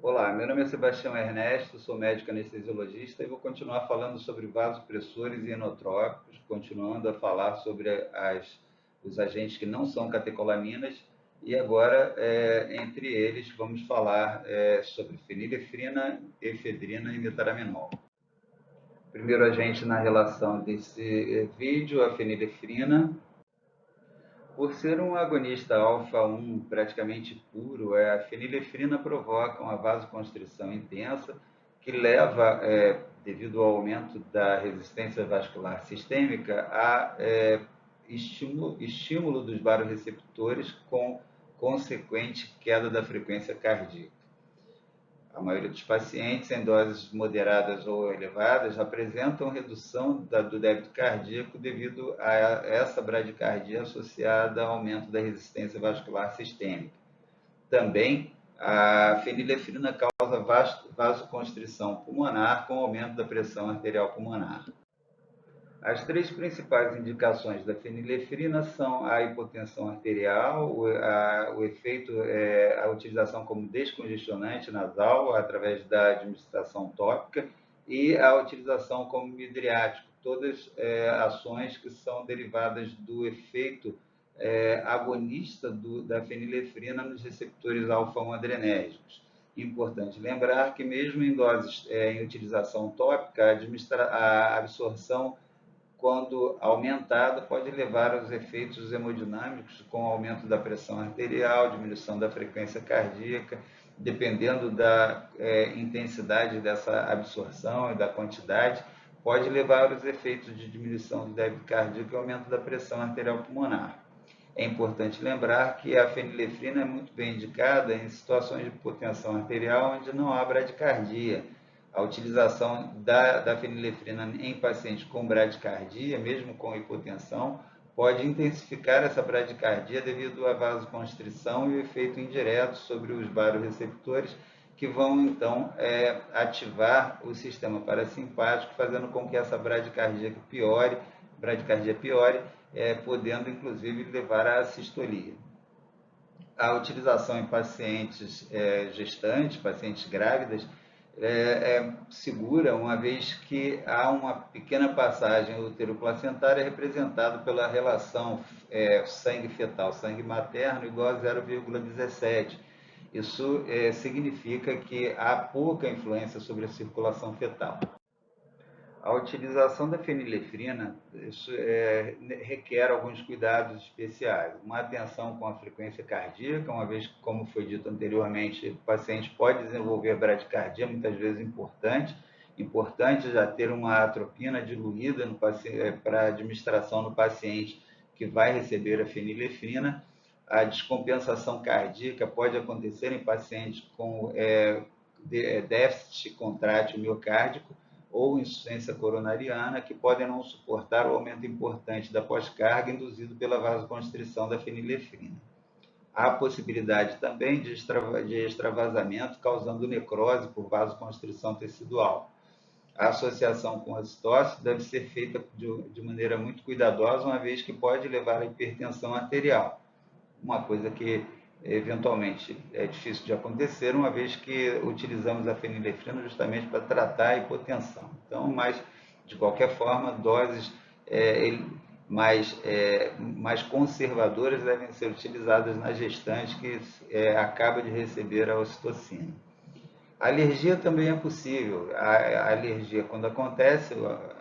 Olá, meu nome é Sebastião Ernesto, sou médico anestesiologista e vou continuar falando sobre vasopressores e inotrópicos, continuando a falar sobre os agentes que não são catecolaminas e agora, entre eles, vamos falar sobre fenilefrina, efedrina e metaraminol. Primeiro agente na relação desse vídeo, a fenilefrina. Por ser um agonista alfa-1 praticamente puro, a fenilefrina provoca uma vasoconstrição intensa que leva, devido ao aumento da resistência vascular sistêmica, a estímulo dos barorreceptores com consequente queda da frequência cardíaca. A maioria dos pacientes em doses moderadas ou elevadas apresentam redução do débito cardíaco devido a essa bradicardia associada ao aumento da resistência vascular sistêmica. Também a fenilefrina causa vasoconstrição pulmonar com aumento da pressão arterial pulmonar. As três principais indicações da fenilefrina são a hipotensão arterial, o efeito, a utilização como descongestionante nasal através da administração tópica e a utilização como midriático, todas ações que são derivadas do efeito agonista da fenilefrina nos receptores alfa-1 adrenérgicos. Importante lembrar que mesmo em doses em utilização tópica, a absorção quando aumentado, pode levar aos efeitos hemodinâmicos, com aumento da pressão arterial, diminuição da frequência cardíaca, dependendo da intensidade dessa absorção e da quantidade, pode levar aos efeitos de diminuição do débito cardíaco e aumento da pressão arterial pulmonar. É importante lembrar que a fenilefrina é muito bem indicada em situações de hipotensão arterial onde não há bradicardia. A utilização da fenilefrina em pacientes com bradicardia, mesmo com hipotensão, pode intensificar essa bradicardia devido à vasoconstrição e o efeito indireto sobre os barorreceptores, que vão então ativar o sistema parasimpático, fazendo com que essa bradicardia piore, podendo inclusive levar à sistolia. A utilização em pacientes gestantes, pacientes grávidas, segura, uma vez que há uma pequena passagem útero-placentária representada pela relação sangue fetal, sangue materno igual a 0,17. Isso significa que há pouca influência sobre a circulação fetal. A utilização da fenilefrina requer alguns cuidados especiais. Uma atenção com a frequência cardíaca, uma vez que, como foi dito anteriormente, o paciente pode desenvolver bradicardia, muitas vezes importante já ter uma atropina diluída para administração no paciente que vai receber a fenilefrina. A descompensação cardíaca pode acontecer em pacientes com déficit contrátil miocárdico, ou insuficiência coronariana, que podem não suportar o aumento importante da pós-carga induzido pela vasoconstrição da fenilefrina. Há a possibilidade também de extravasamento causando necrose por vasoconstrição tecidual. A associação com a citose deve ser feita de maneira muito cuidadosa, uma vez que pode levar à hipertensão arterial, uma coisa que eventualmente é difícil de acontecer, uma vez que utilizamos a fenilefrina justamente para tratar a hipotensão. Então, mas de qualquer forma, doses mais conservadoras devem ser utilizadas na gestante que acaba de receber a ocitocina. A alergia também é possível. A alergia, quando acontece,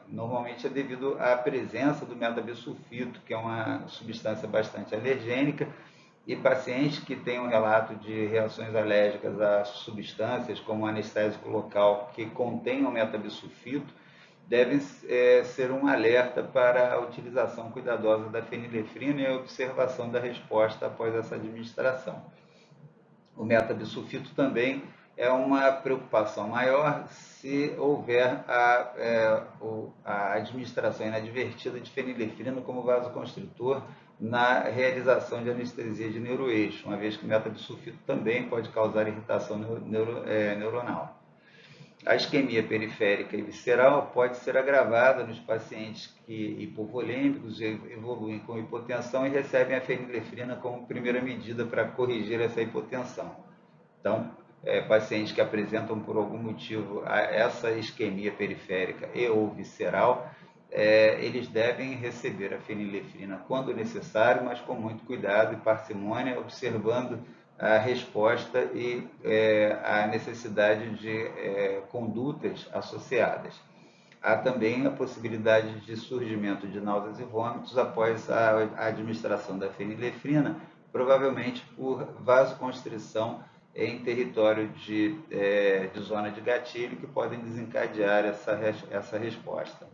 normalmente é devido à presença do metabisulfito, que é uma substância bastante alergênica, e pacientes que têm um relato de reações alérgicas a substâncias, como anestésico local, que contenham metabisulfito, devem ser um alerta para a utilização cuidadosa da fenilefrina e a observação da resposta após essa administração. O metabisulfito também é uma preocupação maior se houver a administração inadvertida de fenilefrina como vasoconstritor na realização de anestesia de neuroeixo, uma vez que o metabisulfito também pode causar irritação neuronal. A isquemia periférica e visceral pode ser agravada nos pacientes que hipovolêmicos evoluem com hipotensão e recebem a fenilefrina como primeira medida para corrigir essa hipotensão. Então, pacientes que apresentam por algum motivo essa isquemia periférica e ou visceral, eles devem receber a fenilefrina quando necessário, mas com muito cuidado e parcimônia, observando a resposta e a necessidade de condutas associadas. Há também a possibilidade de surgimento de náuseas e vômitos após a administração da fenilefrina, provavelmente por vasoconstrição em território de zona de gatilho, que podem desencadear essa resposta.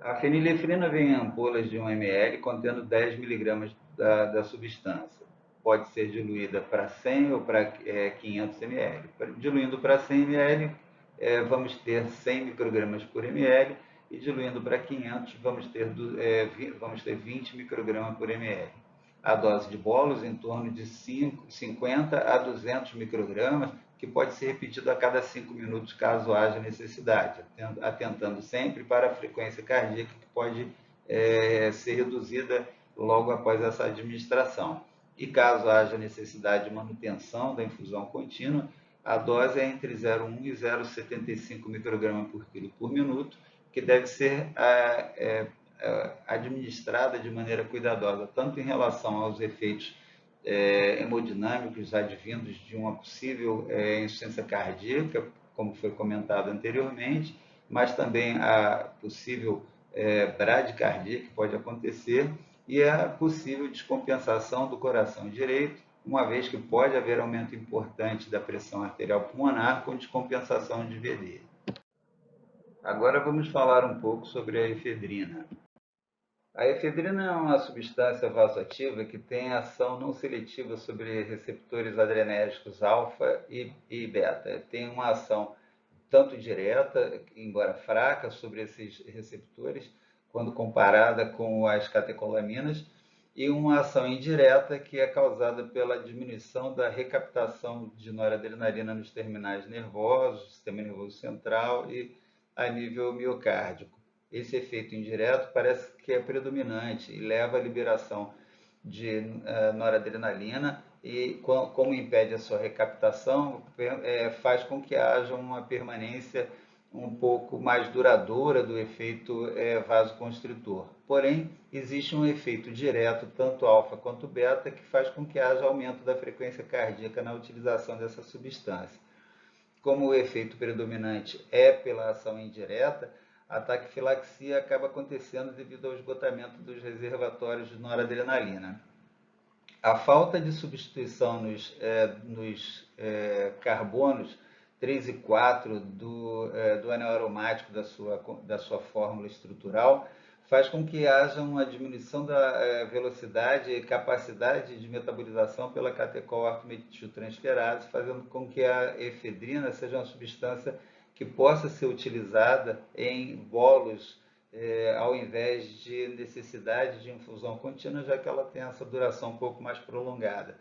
A fenilefrina vem em ampolas de 1 ml contendo 10 mg da substância. Pode ser diluída para 100 ou para 500 ml. Diluindo para 100 ml, vamos ter 100 microgramas por ml, e diluindo para 500, vamos ter 20 microgramas por ml. A dose de bolos em torno de 50 a 200 microgramas, que pode ser repetido a cada 5 minutos, caso haja necessidade, atentando sempre para a frequência cardíaca, que pode ser reduzida logo após essa administração. E caso haja necessidade de manutenção da infusão contínua, a dose é entre 0,1 e 0,75 microgramas por quilo por minuto, que deve ser administrada de maneira cuidadosa, tanto em relação aos efeitos hemodinâmicos advindos de uma possível insuficiência cardíaca, como foi comentado anteriormente, mas também a possível bradicardia que pode acontecer, e a possível descompensação do coração direito, uma vez que pode haver aumento importante da pressão arterial pulmonar com descompensação de VD. Agora vamos falar um pouco sobre a efedrina. A efedrina é uma substância vasoativa que tem ação não seletiva sobre receptores adrenérgicos alfa e beta. Tem uma ação tanto direta, embora fraca, sobre esses receptores, quando comparada com as catecolaminas, e uma ação indireta que é causada pela diminuição da recaptação de noradrenalina nos terminais nervosos, sistema nervoso central e a nível miocárdico. Esse efeito indireto parece que é predominante e leva à liberação de noradrenalina, e como impede a sua recaptação, faz com que haja uma permanência um pouco mais duradoura do efeito vasoconstritor. Porém, existe um efeito direto, tanto alfa quanto beta, que faz com que haja aumento da frequência cardíaca na utilização dessa substância. Como o efeito predominante é pela ação indireta, a taquifilaxia acaba acontecendo devido ao esgotamento dos reservatórios de noradrenalina. A falta de substituição nos carbonos 3 e 4 do anel aromático da sua fórmula estrutural faz com que haja uma diminuição da velocidade e capacidade de metabolização pela catecol-ortometiltransferase, fazendo com que a efedrina seja uma substância que possa ser utilizada em bolos ao invés de necessidade de infusão contínua, já que ela tem essa duração um pouco mais prolongada.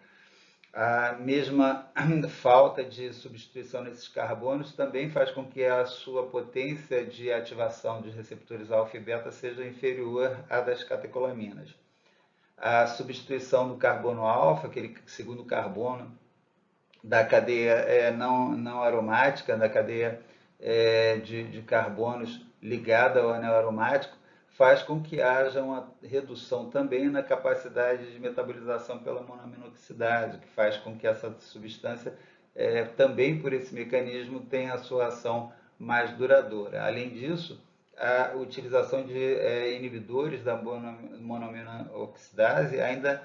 A mesma falta de substituição nesses carbonos também faz com que a sua potência de ativação dos receptores alfa e beta seja inferior à das catecolaminas. A substituição do carbono alfa, aquele segundo carbono da cadeia não aromática, da cadeia de carbonos ligada ao anel aromático, faz com que haja uma redução também na capacidade de metabolização pela monoaminoxidase, que faz com que essa substância, também por esse mecanismo, tenha a sua ação mais duradoura. Além disso, a utilização de inibidores da monoaminoxidase ainda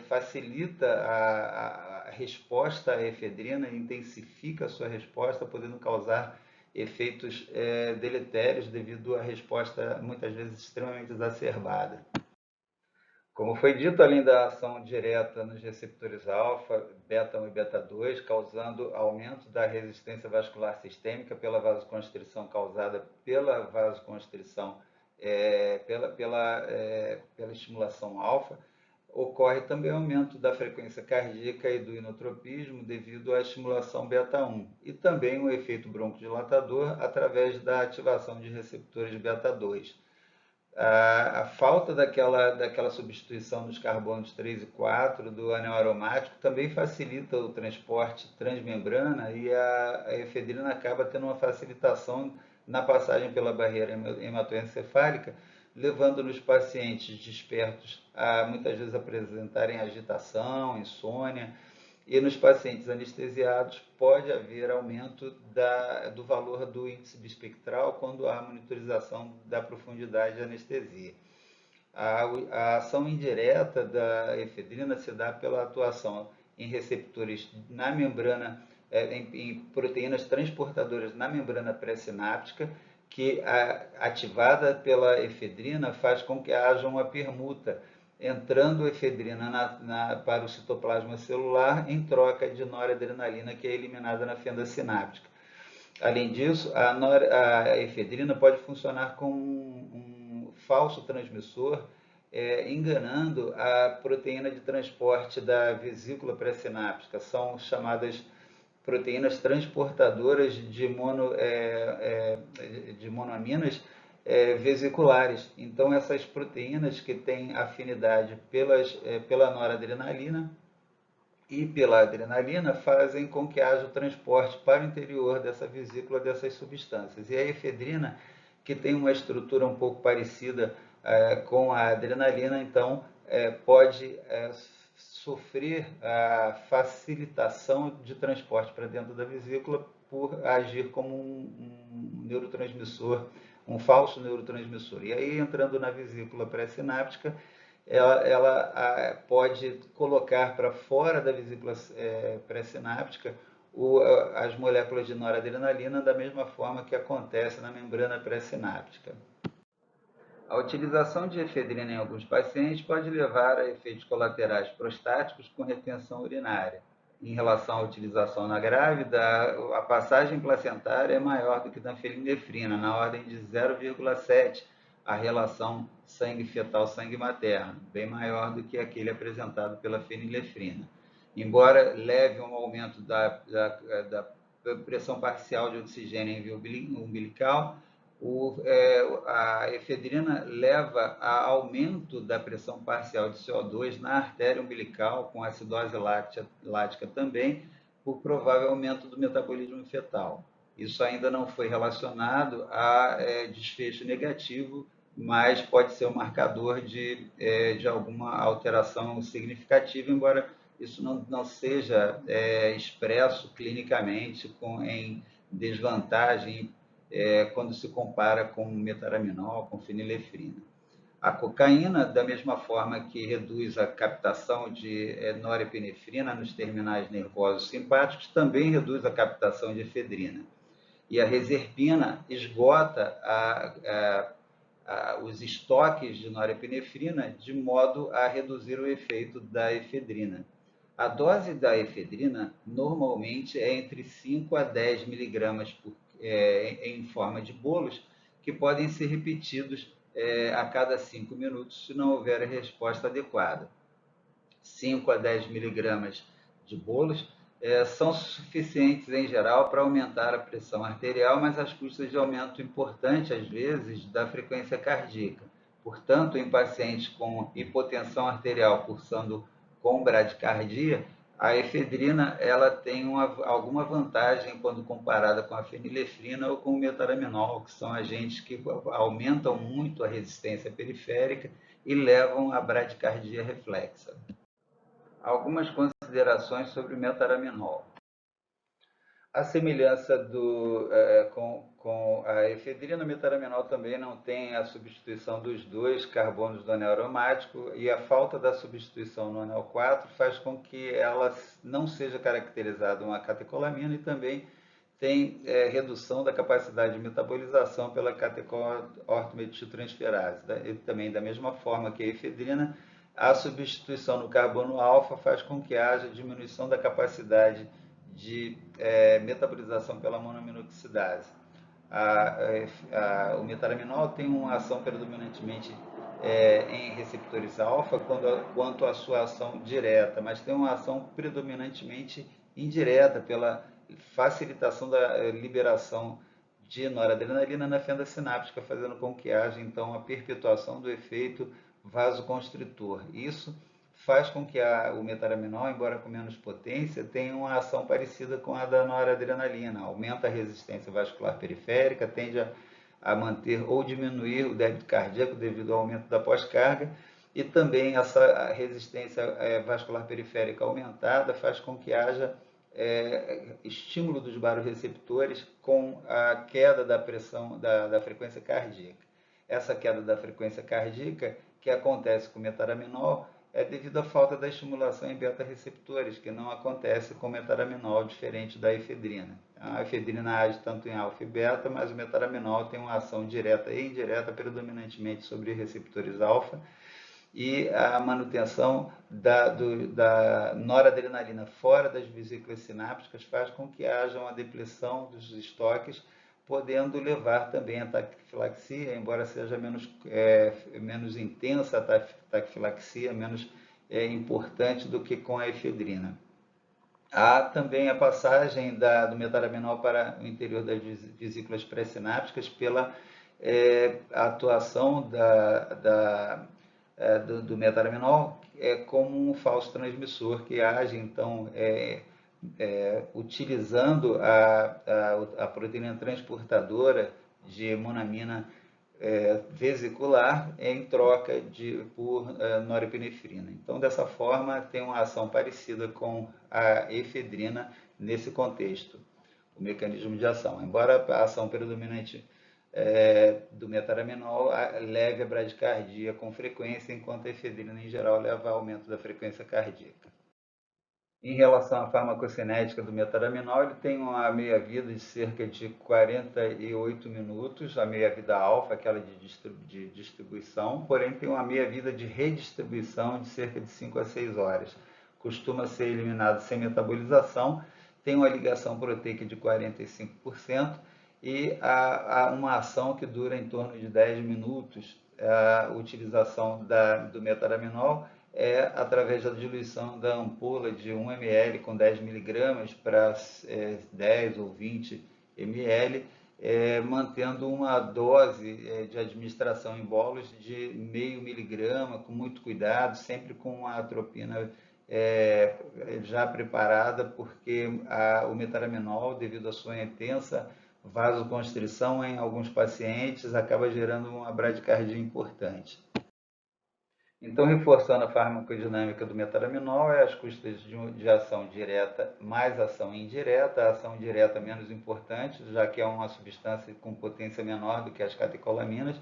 facilita a resposta à efedrina, intensifica a sua resposta, podendo causar efeitos deletérios devido à resposta muitas vezes extremamente exacerbada. Como foi dito, além da ação direta nos receptores alfa, beta 1 e beta 2, causando aumento da resistência vascular sistêmica pela vasoconstrição causada pela vasoconstrição, pela estimulação alfa, ocorre também aumento da frequência cardíaca e do inotropismo devido à estimulação beta-1 e também o efeito broncodilatador através da ativação de receptores beta-2. A falta daquela substituição dos carbonos 3 e 4 do anel aromático também facilita o transporte transmembrana e a efedrina acaba tendo uma facilitação na passagem pela barreira hematoencefálica, levando nos pacientes despertos a muitas vezes apresentarem agitação, insônia, e nos pacientes anestesiados pode haver aumento do valor do índice bispectral quando há monitorização da profundidade de anestesia. A ação indireta da efedrina se dá pela atuação em receptores na membrana, em proteínas transportadoras na membrana pré-sináptica, que ativada pela efedrina faz com que haja uma permuta entrando efedrina para o citoplasma celular em troca de noradrenalina que é eliminada na fenda sináptica. Além disso, a efedrina pode funcionar como um falso transmissor, enganando a proteína de transporte da vesícula pré-sináptica. São chamadas proteínas transportadoras de monoaminas vesiculares. Então, essas proteínas que têm afinidade pela noradrenalina e pela adrenalina fazem com que haja o transporte para o interior dessa vesícula dessas substâncias. E a efedrina, que tem uma estrutura um pouco parecida com a adrenalina, então pode sofrer a facilitação de transporte para dentro da vesícula por agir como um neurotransmissor, um falso neurotransmissor. E aí, entrando na vesícula pré-sináptica, ela pode colocar para fora da vesícula pré-sináptica as moléculas de noradrenalina da mesma forma que acontece na membrana pré-sináptica. A utilização de efedrina em alguns pacientes pode levar a efeitos colaterais prostáticos com retenção urinária. Em relação à utilização na grávida, a passagem placentária é maior do que na fenilefrina, na ordem de 0,7 a relação sangue fetal-sangue materno, bem maior do que aquele apresentado pela fenilefrina. Embora leve um aumento da pressão parcial de oxigênio em via umbilical, a efedrina leva a aumento da pressão parcial de CO2 na artéria umbilical, com acidose lática também, por provável aumento do metabolismo fetal. Isso ainda não foi relacionado a desfecho negativo, mas pode ser um marcador de alguma alteração significativa, embora isso não seja expresso clinicamente em desvantagem quando se compara com metaraminol, com fenilefrina. A cocaína, da mesma forma que reduz a captação de norepinefrina nos terminais nervosos simpáticos, também reduz a captação de efedrina. E a reserpina esgota os estoques de norepinefrina de modo a reduzir o efeito da efedrina. A dose da efedrina normalmente é entre 5 a 10 miligramas em forma de bolos, que podem ser repetidos a cada 5 minutos se não houver a resposta adequada. 5 a 10 miligramas de bolos são suficientes em geral para aumentar a pressão arterial, mas às custas de aumento importante, às vezes, da frequência cardíaca. Portanto, em pacientes com hipotensão arterial cursando com bradicardia, a efedrina ela tem alguma vantagem quando comparada com a fenilefrina ou com o metaraminol, que são agentes que aumentam muito a resistência periférica e levam à bradicardia reflexa. Algumas considerações sobre o metaraminol. A semelhança com a efedrina, o metaraminol também não tem a substituição dos dois carbonos do anel aromático, e a falta da substituição no anel 4 faz com que ela não seja caracterizada uma catecolamina e também tem redução da capacidade de metabolização pela catecolortometiltransferase. E também, da mesma forma que a efedrina, a substituição no carbono alfa faz com que haja diminuição da capacidade de metabolização pela monoaminoxidase. O metaraminol tem uma ação predominantemente em receptores alfa quanto à sua ação direta, mas tem uma ação predominantemente indireta pela facilitação da liberação de noradrenalina na fenda sináptica, fazendo com que haja então a perpetuação do efeito vasoconstritor. Isso faz com que o metaraminol, embora com menos potência, tenha uma ação parecida com a da noradrenalina. Aumenta a resistência vascular periférica, tende a manter ou diminuir o débito cardíaco devido ao aumento da pós-carga, e também essa resistência vascular periférica aumentada faz com que haja estímulo dos baroreceptores com a queda da pressão da frequência cardíaca. Essa queda da frequência cardíaca que acontece com o metaraminol é devido à falta da estimulação em beta-receptores, que não acontece com o metaraminol, diferente da efedrina. A efedrina age tanto em alfa e beta, mas o metaraminol tem uma ação direta e indireta, predominantemente sobre receptores alfa, e a manutenção da noradrenalina fora das vesículas sinápticas faz com que haja uma depressão dos estoques, podendo levar também a taquifilaxia, embora seja menos intensa a taquifilaxia, menos importante do que com a efedrina. Há também a passagem do metaraminol para o interior das vesículas pré-sinápticas pela atuação do metaraminol como um falso transmissor que age, então, utilizando a proteína transportadora de monamina vesicular em troca por norepinefrina. Então, dessa forma, tem uma ação parecida com a efedrina nesse contexto, o mecanismo de ação. Embora a ação predominante do metaraminol leve a bradicardia com frequência, enquanto a efedrina, em geral, leva ao aumento da frequência cardíaca. Em relação à farmacocinética do metaraminol, ele tem uma meia-vida de cerca de 48 minutos, a meia-vida alfa, aquela de distribuição, porém tem uma meia-vida de redistribuição de cerca de 5 a 6 horas. Costuma ser eliminado sem metabolização, tem uma ligação proteica de 45% e há uma ação que dura em torno de 10 minutos. A utilização do metaraminol através da diluição da ampola de 1 ml com 10 mg para 10 ou 20 ml, mantendo uma dose de administração em bolos de meio miligrama, com muito cuidado, sempre com a atropina já preparada, porque o metaraminol, devido à sua intensa vasoconstrição em alguns pacientes, acaba gerando uma bradicardia importante. Então, reforçando a farmacodinâmica do metaraminol, as custas de ação direta mais ação indireta. A ação direta menos importante, já que é uma substância com potência menor do que as catecolaminas,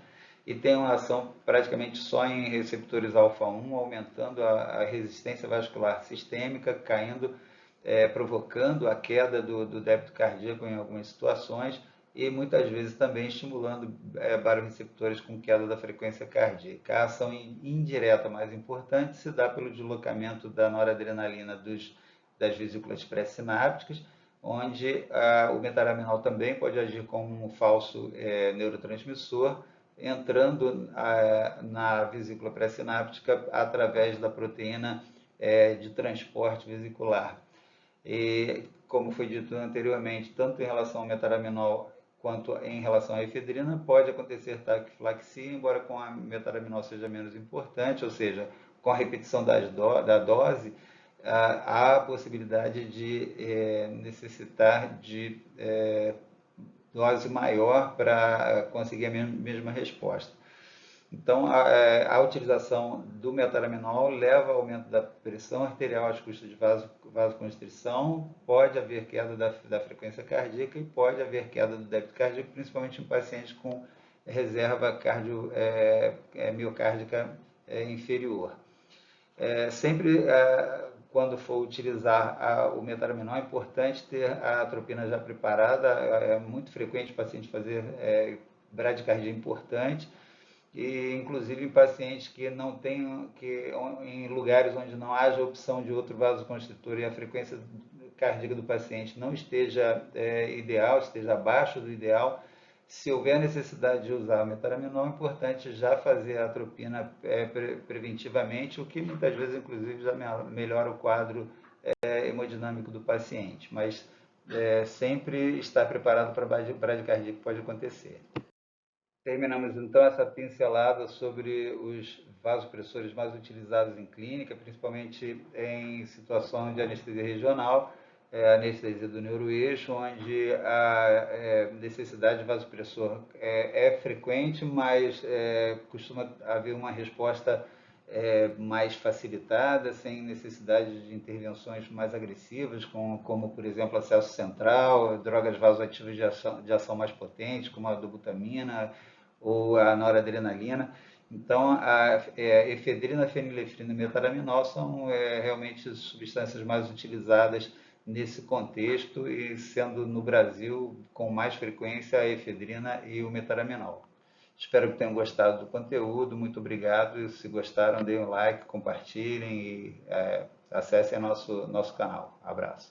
e tem uma ação praticamente só em receptores alfa-1, aumentando a resistência vascular sistêmica, provocando a queda do débito cardíaco em algumas situações, e muitas vezes também estimulando baroreceptores com queda da frequência cardíaca. A ação indireta mais importante se dá pelo deslocamento da noradrenalina das vesículas pré-sinápticas, onde o metaraminol também pode agir como um falso neurotransmissor, entrando na vesícula pré-sináptica através da proteína de transporte vesicular. E, como foi dito anteriormente, tanto em relação ao metaraminol quanto em relação à efedrina, pode acontecer taquifilaxia, embora com a metaraminol seja menos importante, ou seja, com a repetição da dose, há a possibilidade de necessitar de dose maior para conseguir a mesma resposta. Então, a utilização do metaraminol leva ao aumento da pressão arterial às custas de vasoconstrição, pode haver queda da frequência cardíaca e pode haver queda do débito cardíaco, principalmente em pacientes com reserva miocárdica inferior. Sempre quando for utilizar o metaraminol, é importante ter a atropina já preparada. É muito frequente o paciente fazer bradicardia importante, e inclusive em pacientes que não tenham, em lugares onde não haja opção de outro vasoconstritor e a frequência cardíaca do paciente não esteja ideal, esteja abaixo do ideal, se houver necessidade de usar o metaraminol, é importante já fazer a atropina preventivamente, o que muitas vezes, inclusive, já melhora o quadro hemodinâmico do paciente. Mas sempre estar preparado para a bradicardia que pode acontecer. Terminamos então essa pincelada sobre os vasopressores mais utilizados em clínica, principalmente em situação de anestesia regional, a anestesia do neuroeixo, onde a necessidade de vasopressor é frequente, mas costuma haver uma resposta mais facilitada, sem necessidade de intervenções mais agressivas, como por exemplo, acesso central, drogas vasoativas de ação mais potente, como a dobutamina, ou a noradrenalina. Então, a efedrina, fenilefrina e metaraminol são realmente substâncias mais utilizadas nesse contexto e sendo no Brasil com mais frequência a efedrina e o metaraminol. Espero que tenham gostado do conteúdo, muito obrigado. E se gostaram, deem um like, compartilhem e acessem nosso canal. Abraço.